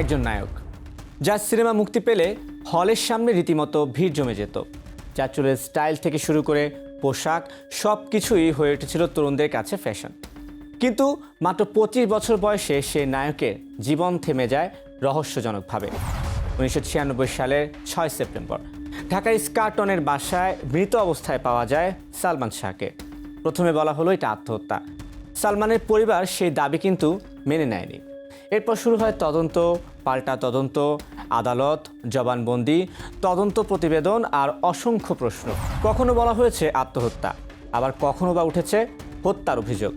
একজন নায়ক, যার সিনেমা মুক্তি পেলে হলের সামনে রীতিমতো ভিড় জমে যেত। যার চুলের স্টাইল থেকে শুরু করে পোশাক সব কিছুই হয়ে উঠেছিল তরুণদের কাছে ফ্যাশন। কিন্তু মাত্র 25 বছর বয়সে সে নায়কের জীবন থেমে যায় রহস্যজনকভাবে। 1996 সালের 6 সেপ্টেম্বর ঢাকার স্কারটনের বাসায় মৃত অবস্থায় পাওয়া যায় সালমান শাহকে। প্রথমে বলা হলো এটা আত্মহত্যা। সালমানের পরিবার সেই দাবি কিন্তু মেনে নেয়নি। এরপর শুরু হয় তদন্ত, পাল্টা তদন্ত, আদালত, জবানবন্দি, তদন্ত প্রতিবেদন আর অসংখ্য প্রশ্ন। কখনো বলা হয়েছে আত্মহত্যা, আবার কখনো বা উঠেছে হত্যার অভিযোগ।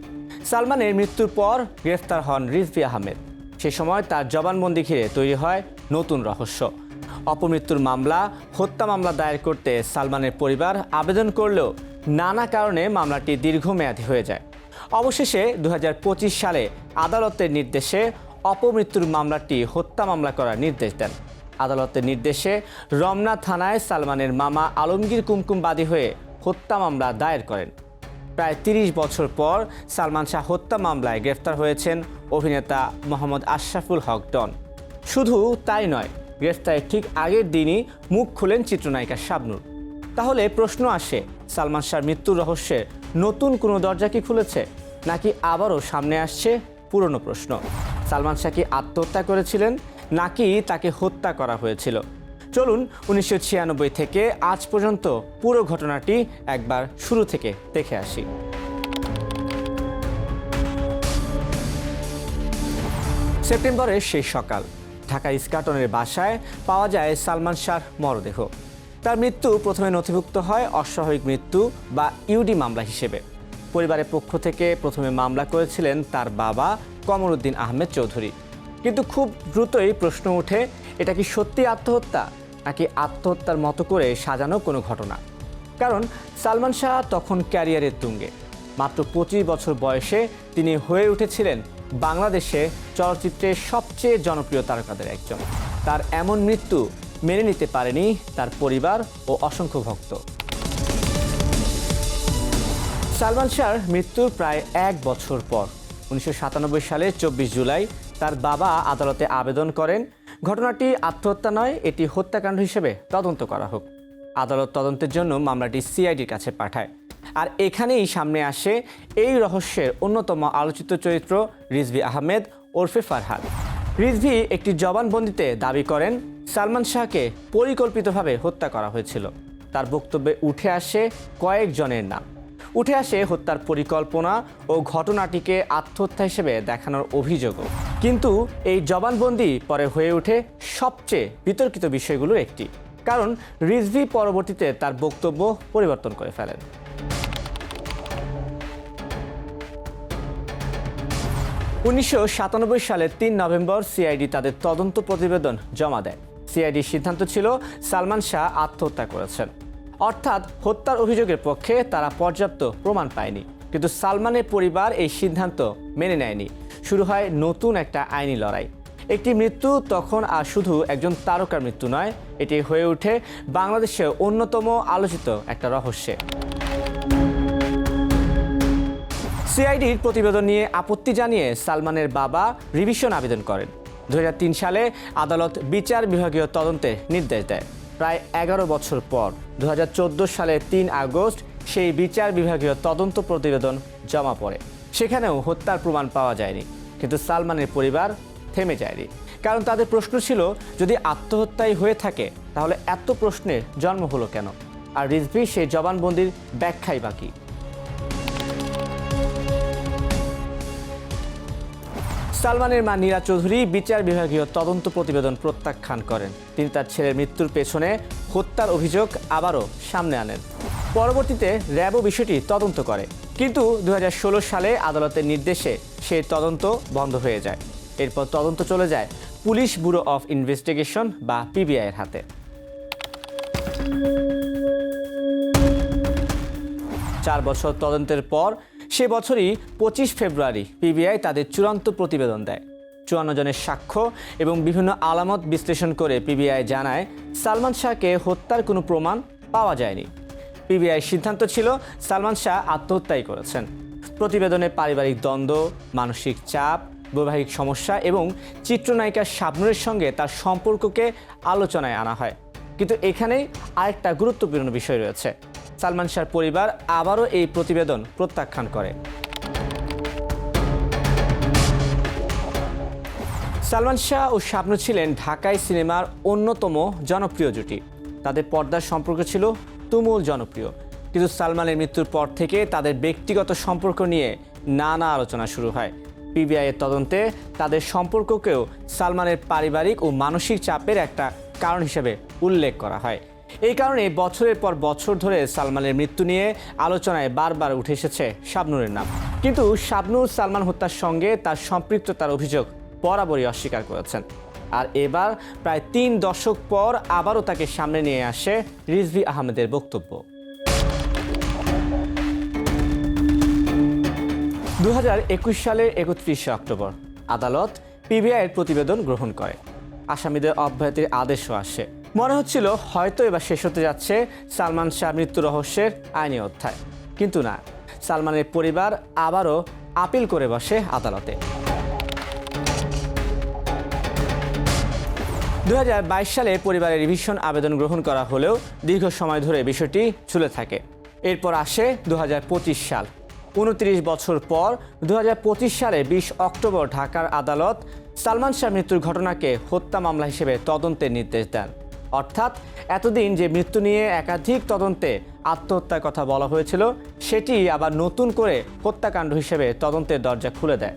সালমানের মৃত্যুর পর গ্রেফতার হন রিজভী আহমেদ। সে সময় তার জবানবন্দি ঘিরে তৈরি হয় নতুন রহস্য। অপমৃত্যুর মামলা, হত্যা মামলা দায়ের করতে সালমানের পরিবার আবেদন করলেও নানা কারণে মামলাটি দীর্ঘমেয়াদী হয়ে যায়। অবশেষে 2025 সালে আদালতের নির্দেশে অপমৃত্যুর মামলাটি হত্যা মামলা করার নির্দেশ দেন। আদালতের নির্দেশে রমনা থানায় সালমানের মামা আলমগীর কুমকুম বাদী হয়ে হত্যা মামলা দায়ের করেন। প্রায় 30 বছর পর সালমান শাহ হত্যা মামলায় গ্রেফতার হয়েছেন অভিনেতা মোহাম্মদ আশরাফুল হক ডন। শুধু তাই নয়, গ্রেফতারের ঠিক আগের দিনই মুখ খুলেন চিত্রনায়িকা শাবনূর। তাহলে প্রশ্ন আসে, সালমান শাহর মৃত্যুর রহস্যের নতুন কোনো দরজা কি খুলেছে, নাকি আবারও সামনে আসছে পুরনো প্রশ্ন? সালমান শাহ কি আত্মহত্যা করেছিলেন, নাকি তাকে হত্যা করা হয়েছিল? চলুন 1996 থেকে আজ পর্যন্ত পুরো ঘটনাটি একবার শুরু থেকে দেখে আসি। সেপ্টেম্বরের শেষ সকাল, ঢাকা স্কারটনের বাসায় পাওয়া যায় সালমান শাহর মরদেহ। তার মৃত্যু প্রথমে নথিভুক্ত হয় অস্বাভাবিক মৃত্যু বা ইউডি মামলা হিসেবে। পরিবারের পক্ষ থেকে প্রথমে মামলা করেছিলেন তার বাবা কমরউদ্দিন আহমেদ চৌধুরী। কিন্তু খুব দ্রুতই প্রশ্ন ওঠে, এটা কি সত্যি আত্মহত্যা, নাকি আত্মহত্যার মতো করে সাজানো কোনো ঘটনা? কারণ সালমান শাহ তখন ক্যারিয়ারের তুঙ্গে। মাত্র 25 বছর বয়সে তিনি হয়ে উঠেছিলেন বাংলাদেশে চলচ্চিত্রের সবচেয়ে জনপ্রিয় তারকাদের একজন। তার এমন মৃত্যু মেনে নিতে পারেনি তার পরিবার ও অসংখ্য ভক্ত। সালমান শাহর মৃত্যুর প্রায় 1 বছর পর 1997 সালের 24 জুলাই তার বাবা আদালতে আবেদন করেন ঘটনাটি আত্মহত্যা নয়, এটি হত্যাকাণ্ড হিসেবে তদন্ত করা হোক। আদালত তদন্তের জন্য মামলাটি সিআইডির কাছে পাঠায়। আর এখানেই সামনে আসে এই রহস্যের অন্যতম আলোচিত চরিত্র রিজভী আহমেদ ওরফে ফারহাদ। রিজভী একটি জবানবন্দিতে দাবি করেন সালমান শাহকে পরিকল্পিতভাবে হত্যা করা হয়েছিল। তার বক্তব্যে উঠে আসে কয়েকজনের নাম, উঠে আসে হত্যার পরিকল্পনা ও ঘটনাটিকে আত্মহত্যা হিসেবে দেখানোর অভিযোগও। কিন্তু এই জবানবন্দি পরে হয়ে ওঠে সবচেয়ে বিতর্কিত বিষয়গুলোর একটি, কারণ রিজভী পরবর্তীতে তার বক্তব্য পরিবর্তন করে ফেলেন। উনিশশো 97 সালের 3 নভেম্বর সিআইডি তাদের তদন্ত প্রতিবেদন জমা দেয়। সিআইডির সিদ্ধান্ত ছিল সালমান শাহ আত্মহত্যা করেছেন, অর্থাৎ হত্যার অভিযোগের পক্ষে তারা পর্যাপ্ত প্রমাণ পায়নি। কিন্তু সালমানের পরিবার এই সিদ্ধান্ত মেনে নেয়নি। শুরু হয় নতুন একটা আইনি লড়াই। একটি মৃত্যু তখন আর শুধু একজন তারকার মৃত্যু নয়, এটি হয়ে ওঠে বাংলাদেশের অন্যতম আলোচিত একটা রহস্যে। সিআইডির প্রতিবেদন নিয়ে আপত্তি জানিয়ে সালমানের বাবা রিভিশন আবেদন করেন। 2003 সালে আদালত বিচার বিভাগীয় তদন্তের নির্দেশ দেয়। প্রায় 11 বছর পর 2014 সালের 3 আগস্ট সেই বিচার বিভাগীয় তদন্ত প্রতিবেদন জমা পড়ে। সেখানেও হত্যার প্রমাণ পাওয়া যায়নি। কিন্তু সালমানের পরিবার থেমে যায়নি, কারণ তাদের প্রশ্ন ছিল, যদি আত্মহত্যাই হয়ে থাকে তাহলে এত প্রশ্নের জন্ম হলো কেন? আর রিজভী সেই জবানবন্দির ব্যাখ্যাই বাকি। সালমানের মা নীরা চৌধুরী বিচার বিভাগীয় তদন্ত প্রতিবেদন প্রত্যাখ্যান করেন। তিনি তার ছেলের মৃত্যুর পেছনে হত্যার অভিযোগ আবারও সামনে আনেন। পরবর্তীতে র্যাবও বিষয়টি তদন্ত করে, কিন্তু 2016 সালে আদালতের নির্দেশে সেই তদন্ত বন্ধ হয়ে যায়। এরপর তদন্ত চলে যায় পুলিশ ব্যুরো অফ ইনভেস্টিগেশন বা পিবিআই এর হাতে। 4 বছর তদন্তের পর সে বছরই 25 ফেব্রুয়ারি পিবিআই তাদের চূড়ান্ত প্রতিবেদন দেয়। 54 জনের সাক্ষ্য এবং বিভিন্ন আলামত বিশ্লেষণ করে পিবিআই জানায় সালমান শাহকে হত্যার কোনো প্রমাণ পাওয়া যায়নি। পিবিআই সিদ্ধান্ত ছিল সালমান শাহ আত্মহত্যাই করেছেন। প্রতিবেদনে পারিবারিক দ্বন্দ্ব, মানসিক চাপ, বৈবাহিক সমস্যা এবং চিত্রনায়িকা শাবনূরের সঙ্গে তার সম্পর্ককে আলোচনায় আনা হয়। কিন্তু এখানেই আরেকটা গুরুত্বপূর্ণ বিষয় রয়েছে। সালমান শাহর পরিবার আবারও এই প্রতিবেদন প্রত্যাখ্যান করে। সালমান শাহ ও শাবনূর ছিলেন ঢাকাই সিনেমার অন্যতম জনপ্রিয় জুটি। তাদের পর্দার সম্পর্ক ছিল তুমুল জনপ্রিয়। কিন্তু সালমানের মৃত্যুর পর থেকে তাদের ব্যক্তিগত সম্পর্ক নিয়ে নানা আলোচনা শুরু হয়। পিবিআইয়ের তদন্তে তাদের সম্পর্ককেও সালমানের পারিবারিক ও মানসিক চাপের একটা কারণ হিসেবে উল্লেখ করা হয়। এই কারণে বছরের পর বছর ধরে সালমানের মৃত্যু নিয়ে আলোচনায় বারবার উঠে এসেছে শাবনূরের নাম। কিন্তু শাবনূর সালমান হত্যার সঙ্গে তার সম্পৃক্ততার অভিযোগ বরাবরই অস্বীকার করেছেন। আর এবার প্রায় ৩ দশক পর আবারও তাকে সামনে নিয়ে আসে রিজভী আহমেদের বক্তব্য। 2021 সালের 31শে অক্টোবর আদালত পিবিআইয়ের প্রতিবেদন গ্রহণ করে। আসামিদের অব্যাহতির আদেশও আসে। মনে হচ্ছিল হয়তো এবার শেষ হতে যাচ্ছে সালমান শাহ মৃত্যু রহস্যের আইনি অধ্যায়। কিন্তু না, সালমানের পরিবার আবারও আপিল করে বসে আদালতে। 2022 সালে পরিবারের রিভিশন আবেদন গ্রহণ করা হলেও দীর্ঘ সময় ধরে বিষয়টি ঝুলে থাকে। এরপর আসে 2025 সাল। 29 বছর পর 2025 সালে 20 অক্টোবর ঢাকার আদালত সালমান শাহ মৃত্যুর ঘটনাকে হত্যা মামলা হিসেবে তদন্তের নির্দেশ দেন। অর্থাৎ এতদিন যে মৃত্যু নিয়ে একাধিক তদন্তে আত্মহত্যার কথা বলা হয়েছিল, সেটি আবার নতুন করে হত্যাকাণ্ড হিসেবে তদন্তের দরজা খুলে দেয়।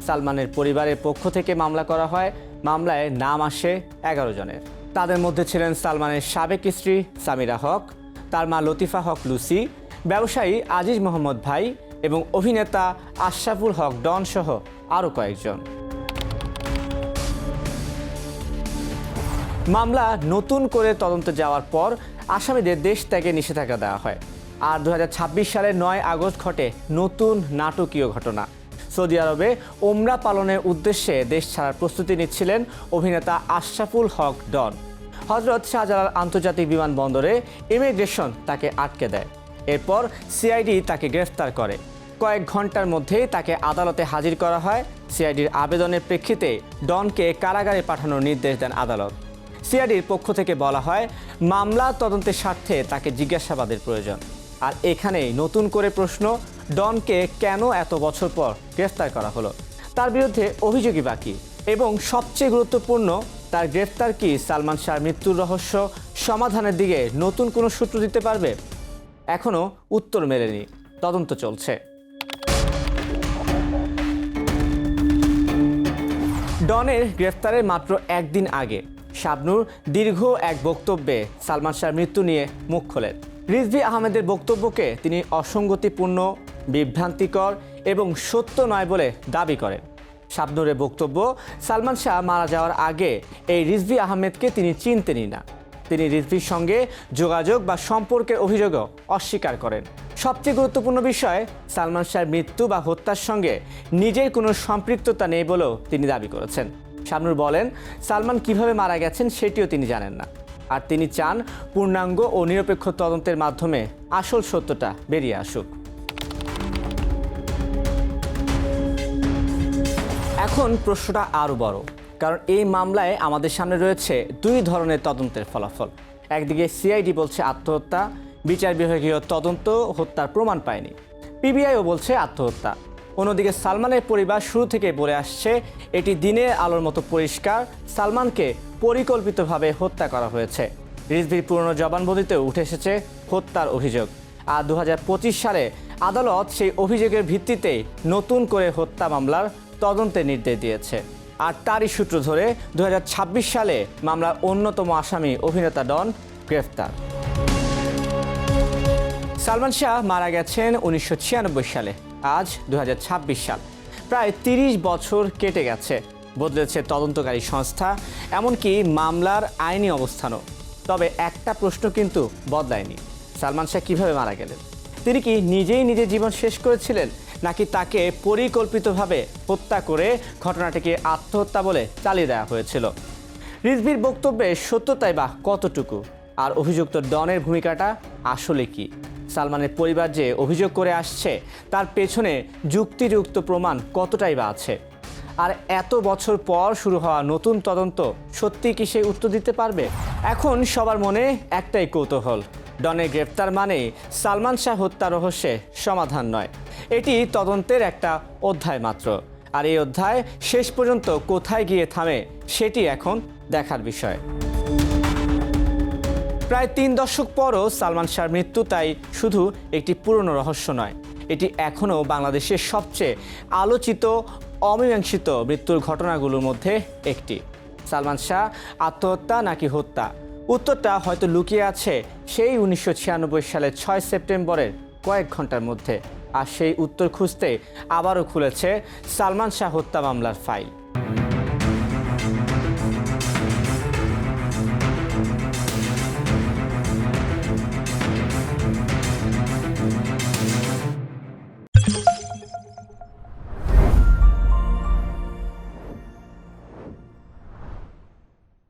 সালমানের পরিবারের পক্ষ থেকে মামলা করা হয়। মামলায় নাম আসে 11 জনের। তাদের মধ্যে ছিলেন সালমানের সাবেক স্ত্রী সামিরা হক, তার মা লতিফা হক লুসি, ব্যবসায়ী আজিজ মোহাম্মদ ভাই এবং অভিনেতা আশরাফুল হক ডন সহ আরও কয়েকজন। মামলা নতুন করে তদন্তে যাওয়ার পর আসামিদের দেশ ত্যাগে নিষেধাজ্ঞা দেওয়া হয়। আর 2026 সালের 9 আগস্ট ঘটে নতুন নাটকীয় ঘটনা। সৌদি আরবে ওমরা পালনের উদ্দেশ্যে দেশ ছাড়ার প্রস্তুতি নিচ্ছিলেন অভিনেতা আশরাফুল হক ডন। হজরত শাহজালাল আন্তর্জাতিক বিমানবন্দরে ইমিগ্রেশন তাকে আটকে দেয়। এরপর সিআইডি তাকে গ্রেফতার করে। কয়েক ঘন্টার মধ্যেই তাকে আদালতে হাজির করা হয়। সিআইডির আবেদনের প্রেক্ষিতে ডনকে কারাগারে পাঠানোর নির্দেশ দেন আদালত। সিআইডির পক্ষ থেকে বলা হয়, মামলা তদন্তের স্বার্থে তাকে জিজ্ঞাসাবাদের প্রয়োজন। আর এখানেই নতুন করে প্রশ্ন, ডনকে কেন এত বছর পর গ্রেফতার করা হলো? তার বিরুদ্ধে অভিযোগই বাকি, এবং সবচেয়ে গুরুত্বপূর্ণ, তার গ্রেফতার কি সালমান শাহর মৃত্যুর রহস্য সমাধানের দিকে নতুন কোনো সূত্র দিতে পারবে? এখনও উত্তর মেলেনি, তদন্ত চলছে। ডনের গ্রেফতারের মাত্র একদিন আগে শাবনূর দীর্ঘ এক বক্তব্যে সালমান শাহর মৃত্যু নিয়ে মুখ খোলেন। রিজভী আহমেদের বক্তব্যকে তিনি অসঙ্গতিপূর্ণ, বিভ্রান্তিকর এবং সত্য নয় বলে দাবি করেন। শাবনূরের বক্তব্য, সালমান শাহ মারা যাওয়ার আগে এই রিজভী আহমেদকে তিনি চিনতেনই না। তিনি রিজভীর সঙ্গে যোগাযোগ বা সম্পর্কের অভিযোগও অস্বীকার করেন। সবচেয়ে গুরুত্বপূর্ণ বিষয়, সালমান শাহর মৃত্যু বা হত্যার সঙ্গে নিজের কোনো সম্পৃক্ততা নেই বলেও তিনি দাবি করেছেন। শাবনূর বলেন, সালমান কিভাবে মারা গেছেন সেটিও তিনি জানেন না। আর তিনি চান পূর্ণাঙ্গ ও নিরপেক্ষ তদন্তের মাধ্যমে আসল সত্যটা বেরিয়ে আসুক। এখন প্রশ্নটা আরও বড়, কারণ এই মামলায় আমাদের সামনে রয়েছে 2 ধরনের তদন্তের ফলাফল। একদিকে সিআইডি বলছে আত্মহত্যা, বিচার বিভাগীয় তদন্ত হত্যার প্রমাণ পায়নি। পিবিআইও বলছে আত্মহত্যা। অন্যদিকে সালমানের পরিবার শুরু থেকে বলে আসছে এটি দিনের আলোর মতো পরিষ্কার, সালমানকে পরিকল্পিতভাবে হত্যা করা হয়েছে। রিজভীর পুরনো জবানবন্দিতেও উঠে এসেছে হত্যার অভিযোগ। আর 2025 সালে আদালত সেই অভিযোগের ভিত্তিতেই নতুন করে হত্যা মামলার তদন্তের নির্দেশ দিয়েছে। আর তারই সূত্র ধরে 2026 সালে মামলার অন্যতম আসামি অভিনেতা ডন গ্রেফতার। সালমান শাহ মারা গেছেন 1996 সালে। আজ 2026 সাল, প্রায় 30 বছর কেটে গেছে। বদলেছে তদন্তকারী সংস্থা, এমনকি মামলার আইনি অবস্থানও। তবে একটা প্রশ্ন কিন্তু বদলায়নি, সালমান শাহ কীভাবে মারা গেলেন? তিনি কি নিজেই নিজের জীবন শেষ করেছিলেন, নাকি তাকে পরিকল্পিতভাবে হত্যা করে ঘটনাটিকে আত্মহত্যা বলে চালিয়ে দেওয়া হয়েছিল? রিজভীর বক্তব্যে সত্যতাই বা কতটুকু? আর অভিযুক্ত ডনের ভূমিকাটা আসলে কি? সালমানের পরিবার যে অভিযোগ করে আসছে তার পেছনে যুক্তিযুক্ত প্রমাণ কতটাই বা আছে? আর এত বছর পর শুরু হওয়া নতুন তদন্ত সত্যি কি সেই উত্তর দিতে পারবে? এখন সবার মনে একটাই কৌতূহল, ডনের গ্রেফতার মানে সালমান শাহ হত্যা রহস্যে সমাধান নয়, এটি তদন্তের একটা অধ্যায় মাত্র। আর এই অধ্যায় শেষ পর্যন্ত কোথায় গিয়ে থামে সেটি এখন দেখার বিষয়। প্রায় 3 দশক পরও সালমান শাহর মৃত্যু তাই শুধু একটি পুরনো রহস্য নয়, এটি এখনও বাংলাদেশের সবচেয়ে আলোচিত অমীমাংসিত মৃত্যুর ঘটনাগুলোর মধ্যে একটি। সালমান শাহ আত্মহত্যা নাকি হত্যা, উত্তরটা হয়তো লুকিয়ে আছে সেই 1996 সালের 6 সেপ্টেম্বরের কয়েক ঘন্টার মধ্যে। আর সেই উত্তর খুঁজতে আবারও খুলেছে সালমান শাহ হত্যা মামলার ফাইল।